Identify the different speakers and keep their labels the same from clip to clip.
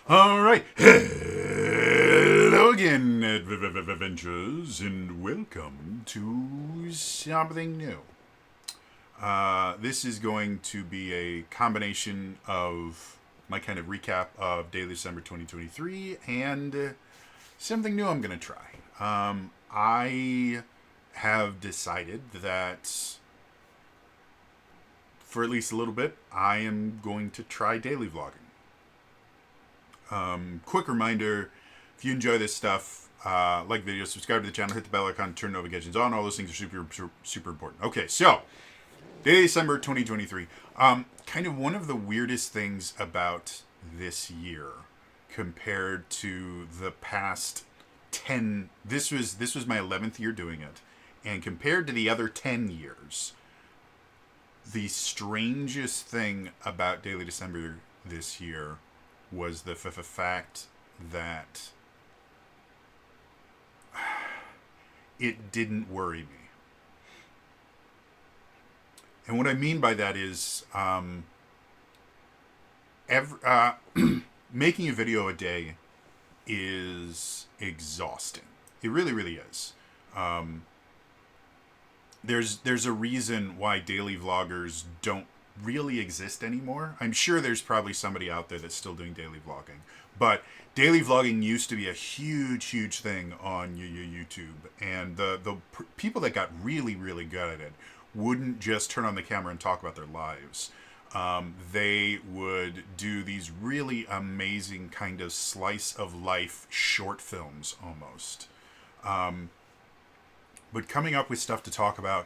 Speaker 1: All right. Hello again, adventures, and welcome to something new. This is going to be a combination of my kind of recap of Daily December 2023 and something new I'm going to try. I have decided that for at least a little bit, I am going to try daily vlogging. Quick reminder, if you enjoy this stuff, like videos, subscribe to the channel, hit the bell icon, turn notifications on. All those things are super important. Okay, so day December 2023. Kind of one of the weirdest things about this year compared to the past 10. This was my 11th year doing it, and compared to the other 10 years, the strangest thing about Daily December this year was the fact that it didn't worry me. And what I mean by that is making a video a day is exhausting. It really, really is. There's a reason why daily vloggers don't really exist anymore. I'm sure there's probably somebody out there that's still doing daily vlogging, but daily vlogging used to be a huge thing on YouTube, and the people that got really good at it wouldn't just turn on the camera and talk about their lives. They would do these really amazing kind of slice of life short films almost. But coming up with stuff to talk about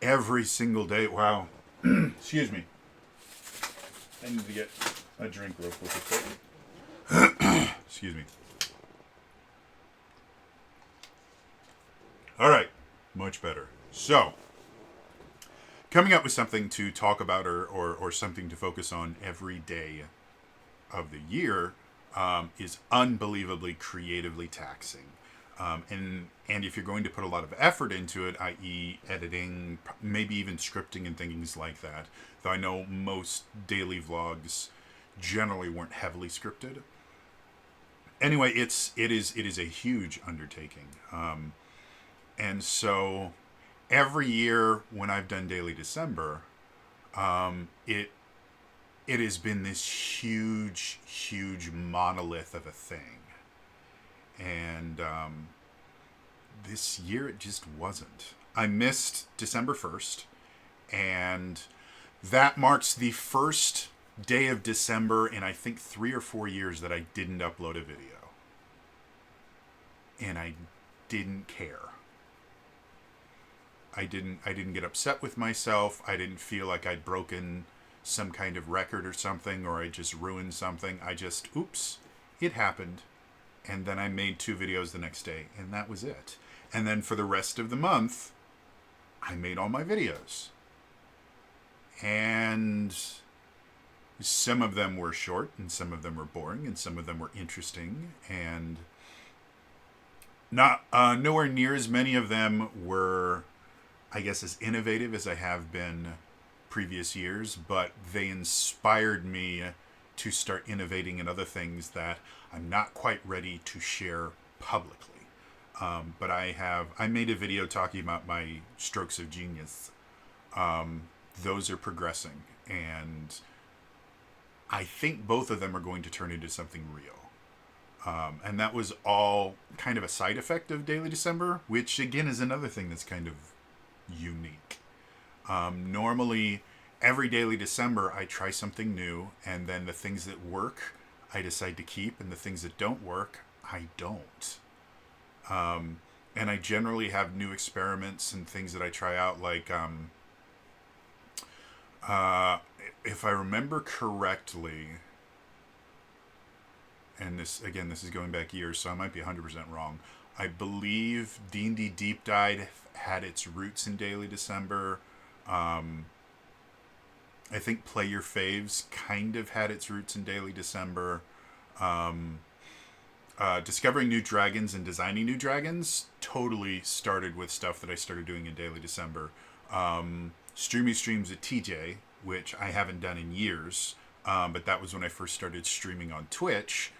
Speaker 1: every single day, wow. Excuse me. I need to get a drink real quick. Excuse me. All right. Much better. So, coming up with something to talk about or something to focus on every day of the year is unbelievably creatively taxing. And if you're going to put a lot of effort into it, i.e. editing, maybe even scripting and things like that, though I know most daily vlogs generally weren't heavily scripted. Anyway, it is a huge undertaking. And so every year when I've done Daily December, it has been this huge monolith of a thing. And this year it just wasn't. I missed December 1st, and that marks the first day of December in I think 3 or 4 years that I didn't upload a video. And I didn't care. I didn't get upset with myself. I didn't feel like I'd broken some kind of record or something, or I just ruined something. I just, oops, it happened. And then I made 2 videos the next day, and that was it. And then for the rest of the month, I made all my videos. And some of them were short, and some of them were boring, and some of them were interesting, and not nowhere near as many of them were, I guess, as innovative as I have been previous years, but they inspired me to start innovating in other things that I'm not quite ready to share publicly. But I made a video talking about my strokes of genius. Those are progressing, and I think both of them are going to turn into something real. And that was all kind of a side effect of Daily December, which again is another thing that's kind of unique. Normally, every Daily December, I try something new, and then the things that work, I decide to keep, and the things that don't work, I don't. And I generally have new experiments and things that I try out, like, if I remember correctly, and this is going back years, so I might be 100% wrong. I believe D&D Deep Dive had its roots in Daily December. I think Play Your Faves kind of had its roots in Daily December. Discovering New Dragons and Designing New Dragons totally started with stuff that I started doing in Daily December. Streamy Streams at TJ, which I haven't done in years, but that was when I first started streaming on Twitch.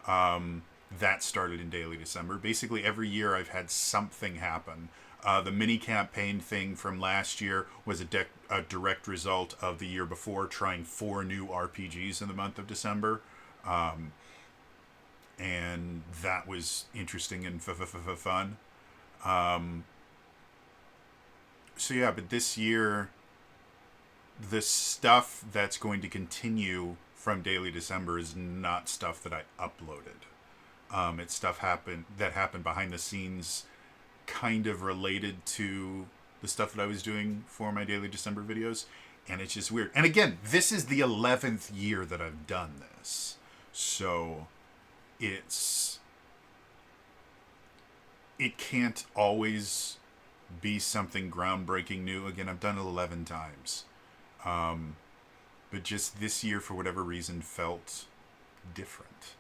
Speaker 1: That started in Daily December. Basically, every year I've had something happen. The mini campaign thing from last year was a direct result of the year before trying 4 new RPGs in the month of December. And that was interesting and fun. So yeah, but this year, the stuff that's going to continue from Daily December is not stuff that I uploaded. It's stuff that happened behind the scenes, kind of related to the stuff that I was doing for my Daily December videos, and it's just weird. And again, this is the 11th year that I've done this, so it can't always be something groundbreaking new. Again, I've done it 11 times. But just this year, for whatever reason, felt different.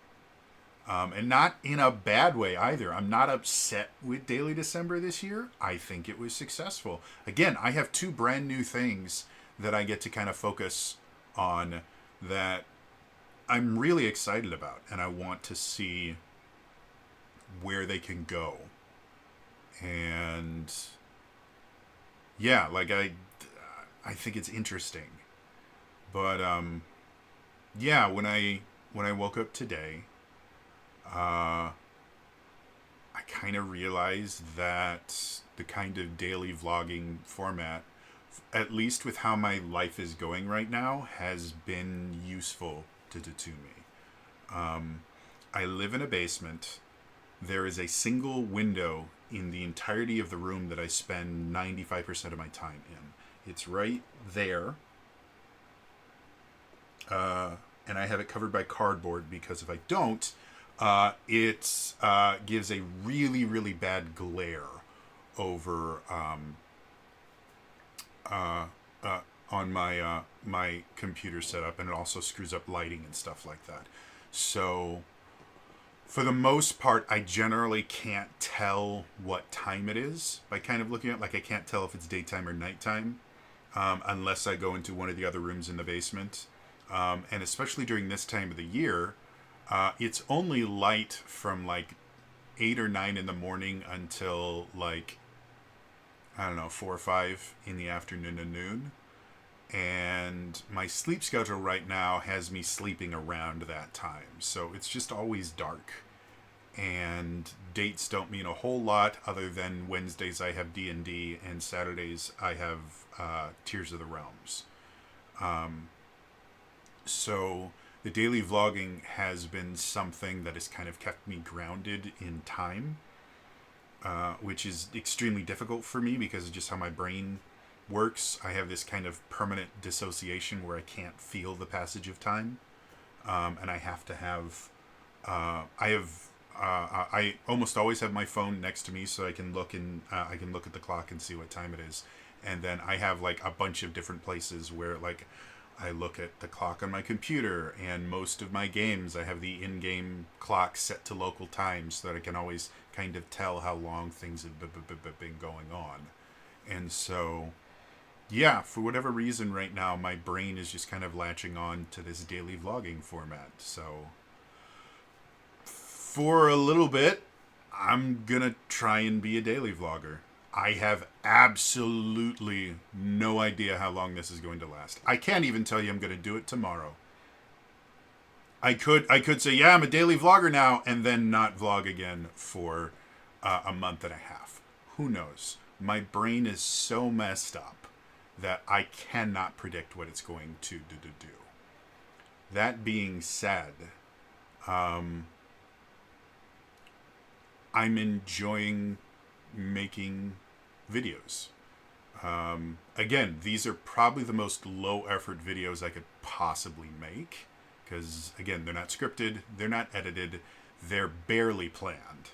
Speaker 1: And not in a bad way either. I'm not upset with Daily December this year. I think it was successful. Again, I have 2 brand new things that I get to kind of focus on that I'm really excited about. And I want to see where they can go. And yeah, like I think it's interesting. But yeah, when I woke up today, I kind of realized that the kind of daily vlogging format, at least with how my life is going right now, has been useful to me. I live in a basement. There is a single window in the entirety of the room that I spend 95% of my time in. It's right there. And I have it covered by cardboard because if I don't, it gives a really, really bad glare over on my computer setup, and it also screws up lighting and stuff like that. So for the most part, I generally can't tell what time it is by kind of looking at it. Like I can't tell if it's daytime or nighttime unless I go into one of the other rooms in the basement. And especially during this time of the year, it's only light from like 8 or 9 in the morning until like, I don't know, 4 or 5 in the afternoon and noon. And my sleep schedule right now has me sleeping around that time. So it's just always dark. And dates don't mean a whole lot other than Wednesdays I have D&D and Saturdays I have Tears of the Realms. So the daily vlogging has been something that has kind of kept me grounded in time, which is extremely difficult for me because of just how my brain works. I have this kind of permanent dissociation where I can't feel the passage of time, and I have to have. I almost always have my phone next to me so I can look at the clock and see what time it is, and then I have like a bunch of different places where like I look at the clock on my computer, and most of my games I have the in-game clock set to local time so that I can always kind of tell how long things have been going on. And so, yeah, for whatever reason right now, my brain is just kind of latching on to this daily vlogging format. So, for a little bit, I'm gonna try and be a daily vlogger. I have absolutely no idea how long this is going to last. I can't even tell you I'm going to do it tomorrow. I could say, yeah, I'm a daily vlogger now, and then not vlog again for a month and a half. Who knows? My brain is so messed up that I cannot predict what it's going to do. That being said, I'm enjoying making videos. Again, these are probably the most low effort videos I could possibly make because, again, they're not scripted, they're not edited, they're barely planned.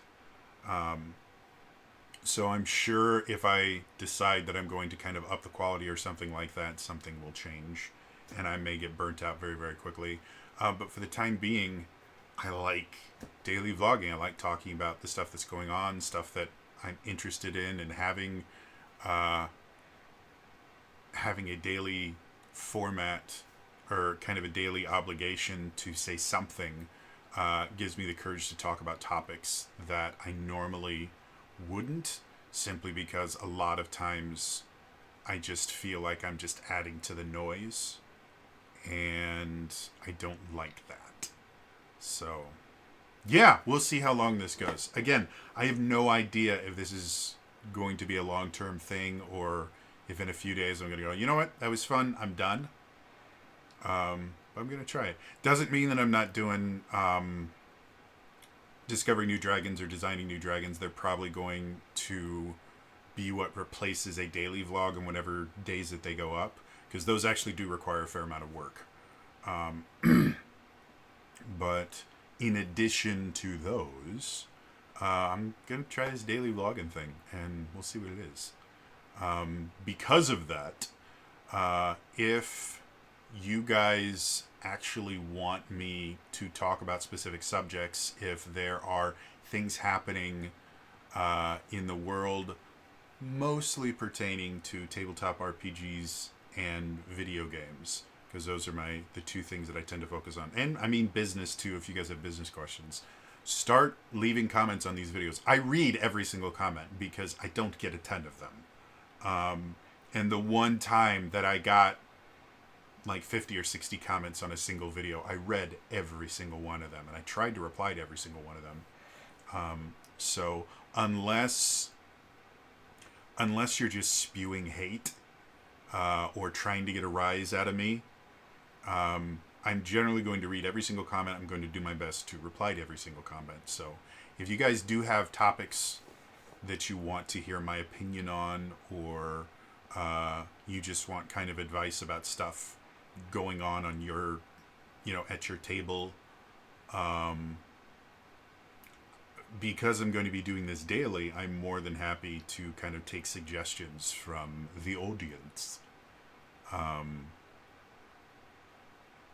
Speaker 1: So I'm sure if I decide that I'm going to kind of up the quality or something like that, something will change and I may get burnt out very, very quickly. But for the time being, I like daily vlogging. I like talking about the stuff that's going on, stuff that I'm interested in, and having a daily format or kind of a daily obligation to say something gives me the courage to talk about topics that I normally wouldn't, simply because a lot of times I just feel like I'm just adding to the noise, and I don't like that. So, yeah, we'll see how long this goes. Again, I have no idea if this is going to be a long-term thing, or if in a few days I'm going to go, you know what, that was fun, I'm done. But I'm going to try it. Doesn't mean that I'm not doing discovering new dragons or designing new dragons. They're probably going to be what replaces a daily vlog on whatever days that they go up, because those actually do require a fair amount of work. But in addition to those, I'm going to try this daily vlogging thing, and we'll see what it is. Because of that, if you guys actually want me to talk about specific subjects, if there are things happening in the world mostly pertaining to tabletop RPGs and video games, because those are the two things that I tend to focus on. And I mean business too, if you guys have business questions. Start leaving comments on these videos. I read every single comment because I don't get a ton of them. And the one time that I got like 50 or 60 comments on a single video, I read every single one of them, and I tried to reply to every single one of them. So unless you're just spewing hate or trying to get a rise out of me, I'm generally going to read every single comment. I'm going to do my best to reply to every single comment. So if you guys do have topics that you want to hear my opinion on, or you just want kind of advice about stuff going on your, at your table, because I'm going to be doing this daily, I'm more than happy to kind of take suggestions from the audience.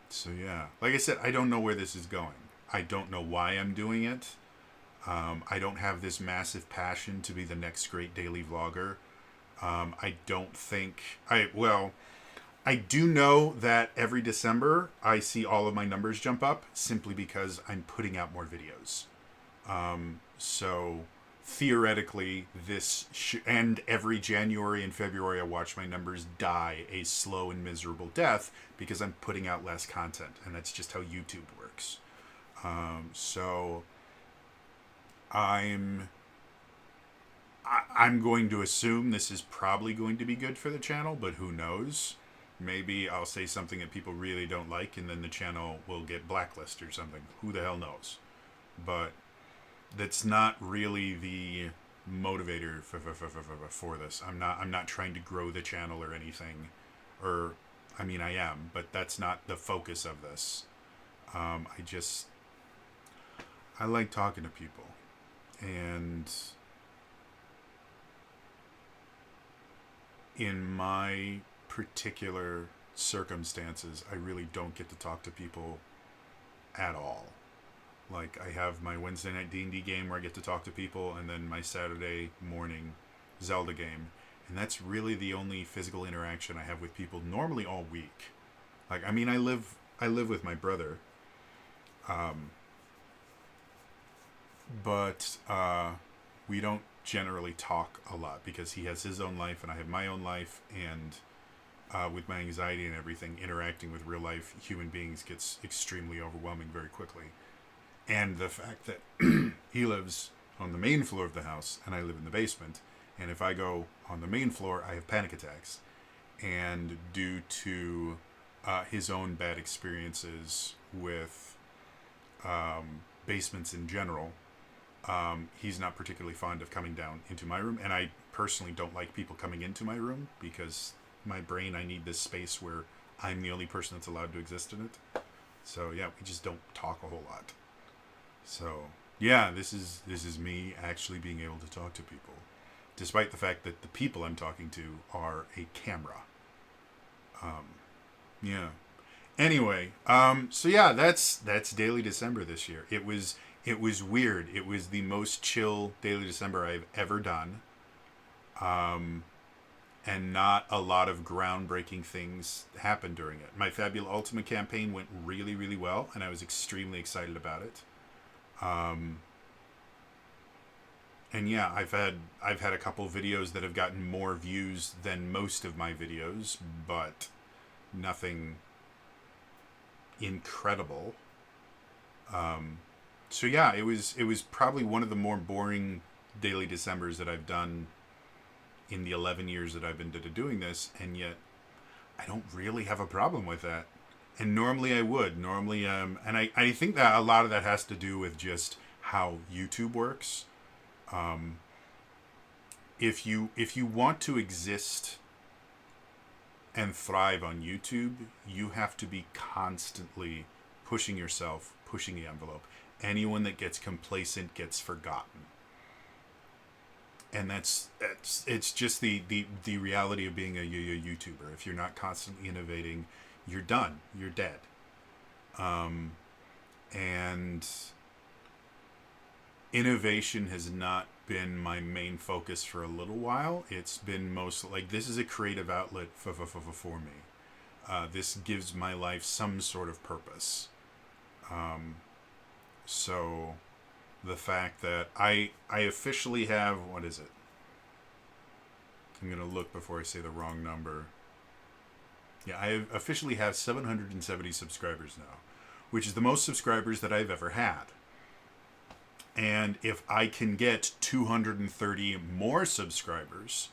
Speaker 1: So yeah, like I said, I don't know where this is going. I don't know why I'm doing it. I don't have this massive passion to be the next great daily vlogger. I don't think I do know that every December I see all of my numbers jump up simply because I'm putting out more videos. So theoretically, and every January and February I watch my numbers die a slow and miserable death because I'm putting out less content, and that's just how YouTube works. So I'm going to assume this is probably going to be good for the channel, but who knows? Maybe I'll say something that people really don't like, and then the channel will get blacklisted or something. Who the hell knows? But that's not really the motivator for this. I'm not trying to grow the channel or anything. Or, I mean, I am, but that's not the focus of this. I like talking to people. And in my particular circumstances, I really don't get to talk to people at all. Like, I have my Wednesday night D&D game where I get to talk to people, and then my Saturday morning Zelda game. And that's really the only physical interaction I have with people normally all week. Like, I mean, I live with my brother. But we don't generally talk a lot because he has his own life and I have my own life, and with my anxiety and everything, interacting with real life human beings gets extremely overwhelming very quickly. And the fact that he lives on the main floor of the house and I live in the basement, and if I go on the main floor, I have panic attacks. And due to his own bad experiences with basements in general, he's not particularly fond of coming down into my room. And I personally don't like people coming into my room because my brain, I need this space where I'm the only person that's allowed to exist in it. So yeah, we just don't talk a whole lot. So yeah, this is me actually being able to talk to people, despite the fact that the people I'm talking to are a camera. Yeah. Anyway, so yeah, that's Daily December this year. It was weird. It was the most chill Daily December I've ever done. and not a lot of groundbreaking things happened during it. My Fabula Ultima campaign went really, really well, and I was extremely excited about it. And yeah, I've had a couple videos that have gotten more views than most of my videos, but nothing incredible. So yeah, it was probably one of the more boring daily Decembers that I've done in the 11 years that I've been doing this, and yet I don't really have a problem with that. And normally I would. Normally, and I think that a lot of that has to do with just how YouTube works. If you want to exist and thrive on YouTube, you have to be constantly pushing yourself, pushing the envelope. Anyone that gets complacent gets forgotten. And that's it's just the reality of being a YouTuber. If you're not constantly innovating, you're done. You're dead. And innovation has not been my main focus for a little while. It's been most like, this is a creative outlet for me. This gives my life some sort of purpose. So the fact that I officially have, what is it? I'm going to look before I say the wrong number. Yeah, I officially have 770 subscribers now, which is the most subscribers that I've ever had. And if I can get 230 more subscribers,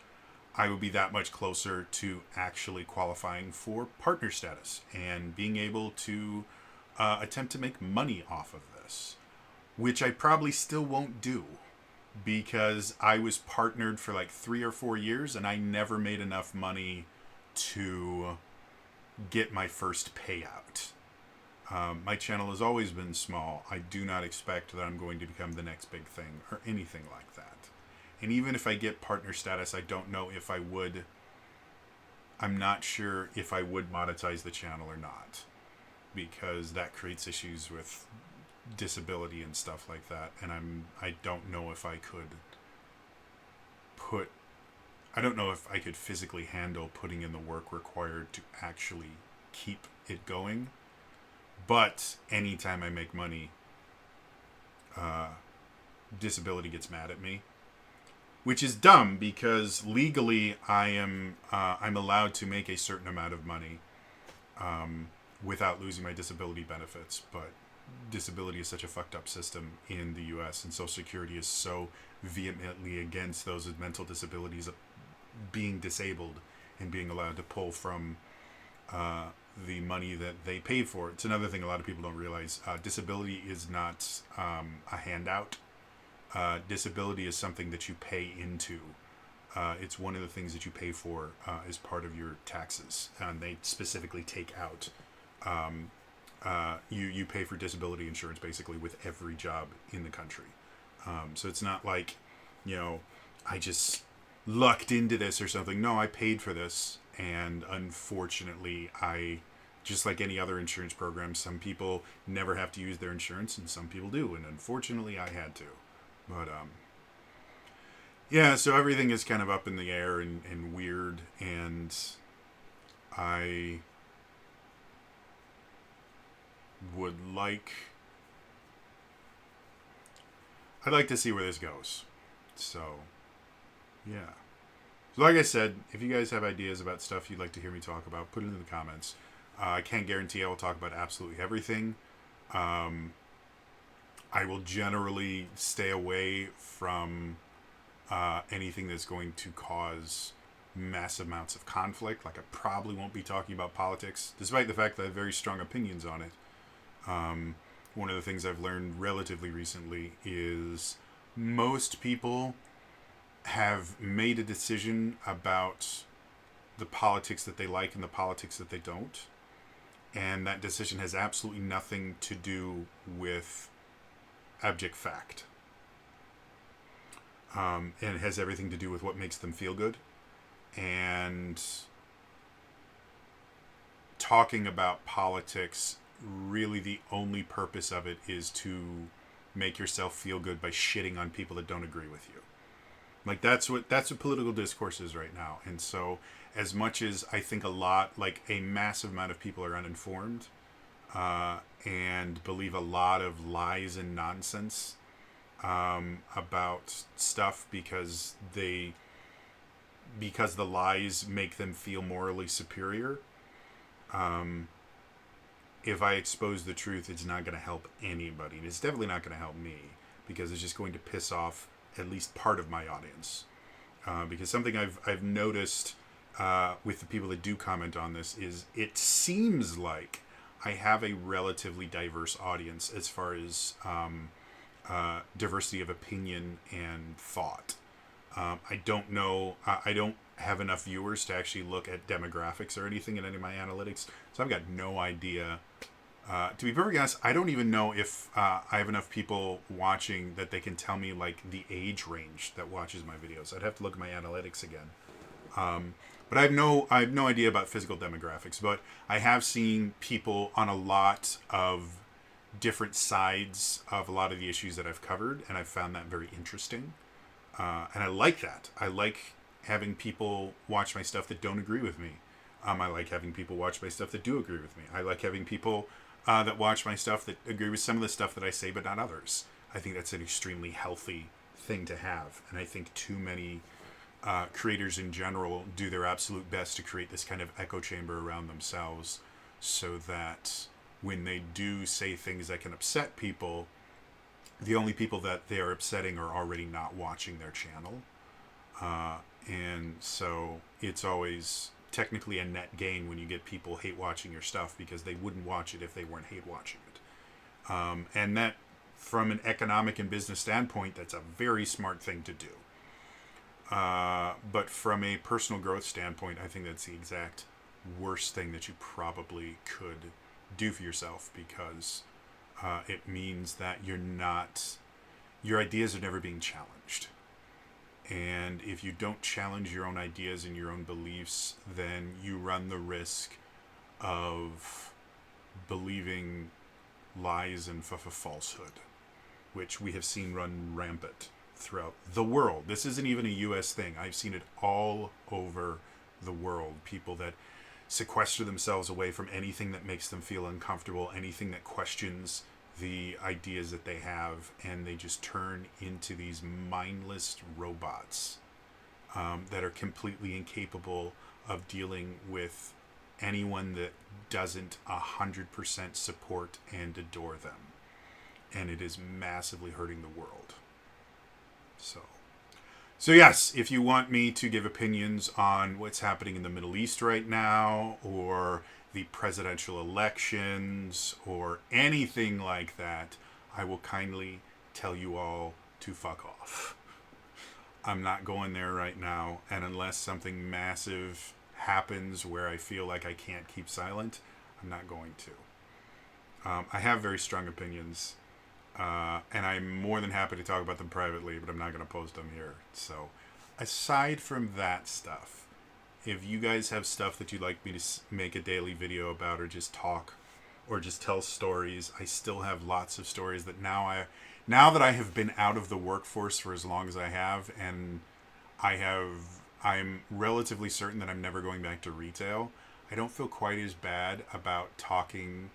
Speaker 1: I will be that much closer to actually qualifying for partner status and being able to attempt to make money off of this, which I probably still won't do because I was partnered for like 3 or 4 years and I never made enough money to get my first payout. My channel has always been small. I do not expect that I'm going to become the next big thing or anything like that. And even if I get partner status, I don't know if I would. I'm not sure if I would monetize the channel or not, because that creates issues with disability and stuff like that. And I don't know if I could physically handle putting in the work required to actually keep it going. But anytime I make money, disability gets mad at me, which is dumb because legally I'm allowed to make a certain amount of money without losing my disability benefits. But disability is such a fucked up system in the U.S. and Social Security is so vehemently against those with mental disabilities being disabled and being allowed to pull from the money that they paid for. It's another thing a lot of people don't realize. Disability is not a handout. Disability is something that you pay into. It's one of the things that you pay for as part of your taxes. And they specifically take out, you pay for disability insurance basically with every job in the country. So it's not like, I just lucked into this or something. No, I paid for this. And unfortunately, just like any other insurance program, some people never have to use their insurance and some people do. And unfortunately, I had to. But, yeah, so everything is kind of up in the air and weird. And I I'd like to see where this goes. So, yeah. So like I said, if you guys have ideas about stuff you'd like to hear me talk about, put it in the comments. I can't guarantee I will talk about absolutely everything. I will generally stay away from anything that's going to cause massive amounts of conflict. Like I probably won't be talking about politics, despite the fact that I have very strong opinions on it. One of the things I've learned relatively recently is most people have made a decision about the politics that they like and the politics that they don't. And that decision has absolutely nothing to do with abject fact. And it has everything to do with what makes them feel good. And talking about politics, really the only purpose of it is to make yourself feel good by shitting on people that don't agree with you. Like that's what political discourse is right now. And so, as much as I think a massive amount of people are uninformed and believe a lot of lies and nonsense about stuff because the lies make them feel morally superior. Um, if I expose the truth, it's not going to help anybody. It's definitely not going to help me because it's just going to piss off at least part of my audience. Because something I've noticed with the people that do comment on this is it seems like I have a relatively diverse audience as far as diversity of opinion and thought. I don't know. I don't have enough viewers to actually look at demographics or anything in any of my analytics, so I've got no idea. To be perfectly honest, I don't even know if I have enough people watching that they can tell me like the age range that watches my videos. I'd have to look at my analytics again. But I have no idea about physical demographics. But I have seen people on a lot of different sides of a lot of the issues that I've covered, and I've found that very interesting. And I like that. I like having people watch my stuff that don't agree with me. I like having people watch my stuff that do agree with me. I like having people that watch my stuff that agree with some of the stuff that I say, but not others. I think that's an extremely healthy thing to have. And I think too many creators in general do their absolute best to create this kind of echo chamber around themselves so that when they do say things that can upset people, the only people that they are upsetting are already not watching their channel. And so it's always technically a net gain when you get people hate watching your stuff because they wouldn't watch it if they weren't hate watching it. And that, from an economic and business standpoint, that's a very smart thing to do. But from a personal growth standpoint, I think that's the exact worst thing that you probably could do for yourself because it means that your ideas are never being challenged. And if you don't challenge your own ideas and your own beliefs, then you run the risk of believing lies and falsehood, which we have seen run rampant throughout the world. This isn't even a U.S. thing. I've seen it all over the world. People that sequester themselves away from anything that makes them feel uncomfortable, anything that questions the ideas that they have, and they just turn into these mindless robots that are completely incapable of dealing with anyone that doesn't 100% support and adore them. And it is massively hurting the world. So yes, if you want me to give opinions on what's happening in the Middle East right now, or the presidential elections, or anything like that, I will kindly tell you all to fuck off. I'm not going there right now, and unless something massive happens where I feel like I can't keep silent, I'm not going to. I have very strong opinions, and I'm more than happy to talk about them privately, but I'm not going to post them here. So, aside from that stuff, if you guys have stuff that you'd like me to make a daily video about, or just talk, or just tell stories, I still have lots of stories that now that I have been out of the workforce for as long as I have, and I'm relatively certain that I'm never going back to retail, I don't feel quite as bad about talking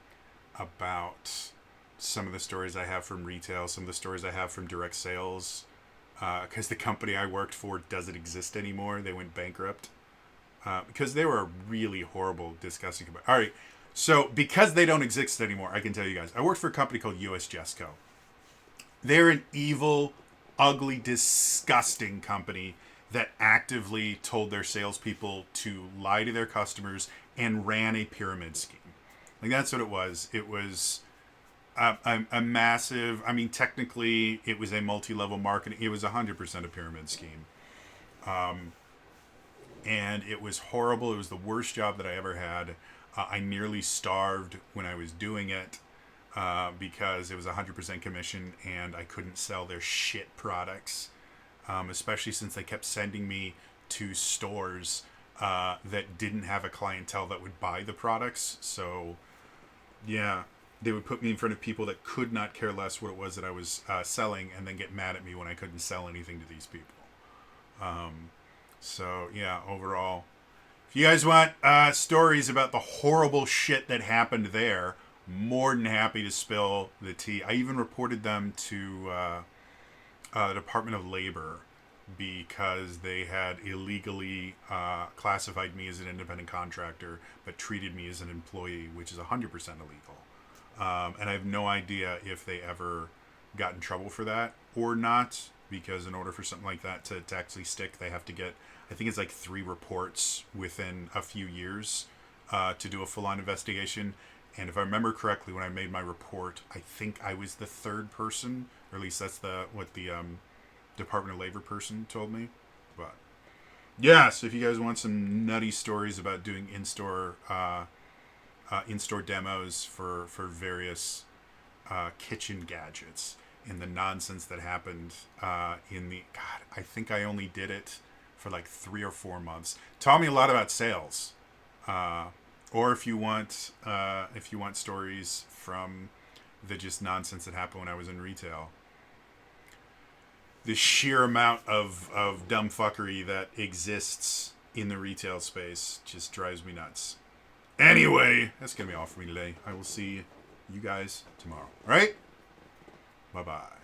Speaker 1: about some of the stories I have from retail, some of the stories I have from direct sales, because the company I worked for doesn't exist anymore. They went bankrupt. Because they were really horrible, disgusting. All right, so because they don't exist anymore, I can tell you guys, I worked for a company called US Jesco. They're an evil, ugly, disgusting company that actively told their salespeople to lie to their customers and ran a pyramid scheme. Like, that's what it was. It was a massive, I mean, technically, it was a multi-level marketing. It was 100% a pyramid scheme. And it was horrible. It was the worst job that I ever had. I nearly starved when I was doing it because it was 100% commission and I couldn't sell their shit products, especially since they kept sending me to stores that didn't have a clientele that would buy the products. So, yeah, they would put me in front of people that could not care less what it was that I was selling, and then get mad at me when I couldn't sell anything to these people. So yeah, overall, if you guys want stories about the horrible shit that happened there, more than happy to spill the tea. I even reported them to the Department of Labor because they had illegally classified me as an independent contractor but treated me as an employee, which is 100% illegal. And I have no idea if they ever got in trouble for that or not, because in order for something like that to actually stick, they have to get, I think it's like 3 reports within a few years to do a full-on investigation. And if I remember correctly, when I made my report, I think I was the 3rd person, or at least that's what the Department of Labor person told me. But yeah, so if you guys want some nutty stories about doing in-store demos for various kitchen gadgets and the nonsense that happened in the God, I think I only did it for like 3 or 4 months. Taught me a lot about sales. Or if you want stories from the just nonsense that happened when I was in retail, the sheer amount of dumb fuckery that exists in the retail space just drives me nuts. Anyway, that's going to be all for me today. I will see you guys tomorrow. All right? Bye-bye.